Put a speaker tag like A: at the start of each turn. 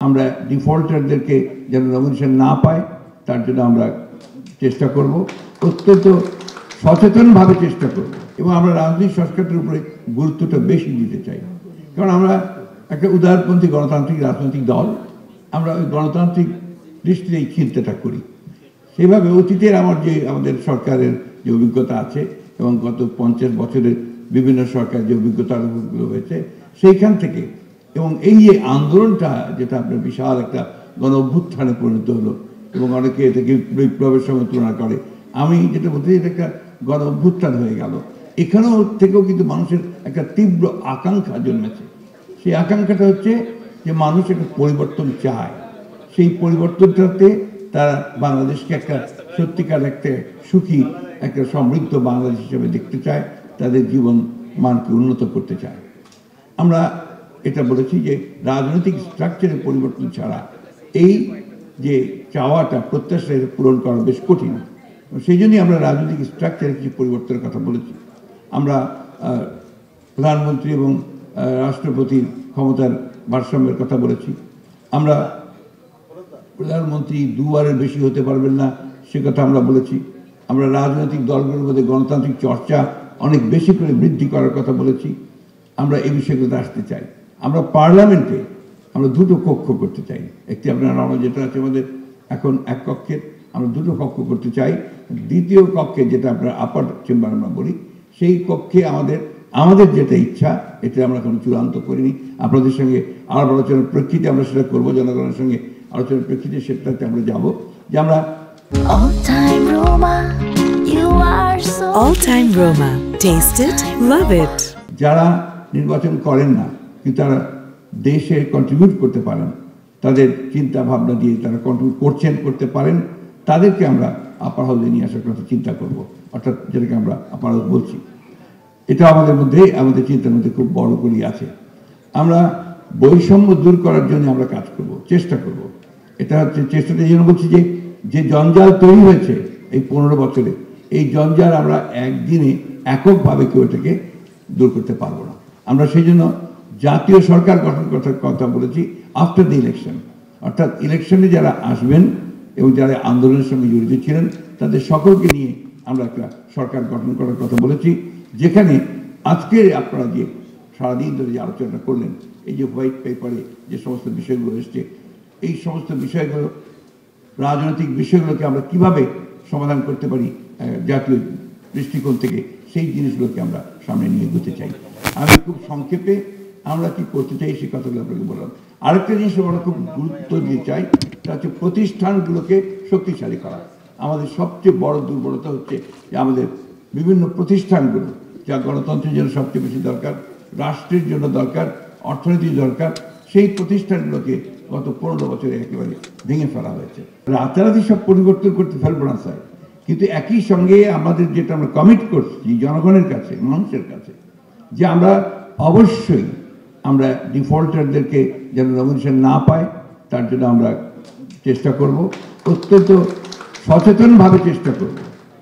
A: আমরা ডিফল্টারদেরকে যেন নমিনেশন না পায় তার জন্য আমরা চেষ্টা করব, অত্যন্ত সচেতনভাবে চেষ্টা করব এবং আমরা রাজনৈতিক সংস্কারের উপরে গুরুত্বটা বেশি দিতে চাই। কারণ আমরা একটা উদারপন্থী গণতান্ত্রিক রাজনৈতিক দল, আমরা ওই গণতান্ত্রিক দৃষ্টিতে এই চিন্তাটা করি। সেভাবে অতীতের আমাদের সরকারের যে অভিজ্ঞতা আছে এবং গত 50 বছরের বিভিন্ন সরকার যে অভিজ্ঞতাগুলো হয়েছে সেইখান থেকে, এবং এই যে আন্দোলনটা যেটা আপনার বিশাল একটা গণ অভ্যুত্থানে পরিণত হলো এবং অনেকে এটাকে বিপ্লবের সঙ্গে তুলনা করে, আমি যেটা বলতে এটা একটা গণ অভ্যুত্থান হয়ে গেল। এখানেও থেকেও কিন্তু মানুষের একটা তীব্র আকাঙ্ক্ষা জন্মেছে। সেই আকাঙ্ক্ষাটা হচ্ছে যে মানুষ একটা পরিবর্তন চায়, সেই পরিবর্তনটাতে তারা বাংলাদেশকে একটা সত্যিকার একটা সুখী একটা সমৃদ্ধ বাংলাদেশ হিসেবে দেখতে চায়, তাদের জীবন মানকে উন্নত করতে চায়। আমরা এটা বলেছি যে রাজনৈতিক স্ট্রাকচারের পরিবর্তন ছাড়া এই যে চাওয়াটা প্রত্যাশা পূরণ করা বেশ কঠিন। সেই জন্যই আমরা রাজনৈতিক স্ট্রাকচারের কিছু পরিবর্তনের কথা বলেছি। আমরা প্রধানমন্ত্রী এবং রাষ্ট্রপতির ক্ষমতার ভারসাম্যের কথা বলেছি। আমরা প্রধানমন্ত্রী দুবারের বেশি হতে পারবেন না সে কথা আমরা বলেছি। আমরা রাজনৈতিক দলগুলোর মধ্যে গণতান্ত্রিক চর্চা অনেক বেশি করে বৃদ্ধি করার কথা বলেছি। আমরা এই বিষয়গুলোতে আসতে চাই। আমরা পার্লামেন্টে আমরা দুটো কক্ষ করতে চাই। একটি আপনার যেটা আছে আমাদের এখন এক কক্ষের, আমরা দুটো কক্ষ করতে চাই। দ্বিতীয় কক্ষে যেটা আপনার আপার চেম্বার আমরা বলি, সেই কক্ষে আমাদের যেটা ইচ্ছা এটা আমরা এখন চূড়ান্ত করিনি। আপনাদের সঙ্গে আলাপ আলোচনার প্রেক্ষিতে আমরা সেটা করবো, জনগণের সঙ্গে আলোচনার প্রেক্ষিতে সেটাতে আমরা যাবো যে আমরা
B: All Time Roma. Taste it, love it.
A: যারা নির্বাচন করেন না কিন্তু তারা দেশে কন্ট্রিবিউট করতে পারেন, তাদের চিন্তা ভাবনা দিয়ে তারা কন্ট্রিবিউট করতে পারেন, তাদেরকে আমরা আপার হাউসে নিয়ে আসার কথা চিন্তা করব, অর্থাৎ যেটাকে আমরা আপার হাউস বলছি। এটা আমাদের চিন্তার মধ্যে খুব বড় করেই আছে। আমরা বৈষম্য দূর করার জন্য আমরা কাজ করব, চেষ্টা করব। এটা হচ্ছে চেষ্টাটা এই জন্য বলছি যে জঞ্জাল তৈরি হয়েছে এই 15 বছরে, এই জঞ্জাল আমরা একদিনে এককভাবে কেউ এটাকে দূর করতে পারবো না। আমরা সেই জন্য জাতীয় সরকার গঠন করার কথা বলেছি আফটার দি ইলেকশন, অর্থাৎ ইলেকশনে যারা আসবেন এবং যারা আন্দোলনের সঙ্গে জড়িত ছিলেন তাদের সকলকে নিয়ে আমরা একটা সরকার গঠন করার কথা বলেছি, যেখানে আজকে আপনারা যে সারাদিন ধরে যে আলোচনা করলেন, এই যে হোয়াইট পেপারে যে সমস্ত বিষয়গুলো এসছে, এই সমস্ত বিষয়গুলো রাজনৈতিক বিষয়গুলোকে আমরা কিভাবে সমাধান করতে পারি জাতীয় দৃষ্টিকোণ থেকে, সেই জিনিসগুলোকে আমরা সামনে নিয়ে এগোতে চাই। আমি খুব সংক্ষেপে আমরা কি করতে চাই সেই কথাগুলো আপনাকে বললাম। আরেকটা জিনিস আমরা খুব গুরুত্ব দিতে চাই, তা হচ্ছে প্রতিষ্ঠানগুলোকে শক্তিশালী করা। আমাদের সবচেয়ে বড় দুর্বলতা হচ্ছে যে আমাদের বিভিন্ন প্রতিষ্ঠানগুলো, যা গণতন্ত্রের জন্য সবচেয়ে বেশি দরকার, রাষ্ট্রের জন্য দরকার, অর্থনীতির দরকার, সেই প্রতিষ্ঠানগুলোকে গত 15 বছরে একেবারে ভেঙে ফেলা হয়েছে। রাতারাতি সব পরিবর্তন করতে ফেলবো না স্যার, কিন্তু একই সঙ্গে আমাদের যেটা আমরা কমিট করছি জনগণের কাছে, মানুষের কাছে, যে আমরা অবশ্যই আমরা ডিফল্টারদেরকে যেন নমিনেশন না পায় তার জন্য আমরা চেষ্টা করব, অত্যন্ত সচেতনভাবে চেষ্টা করব।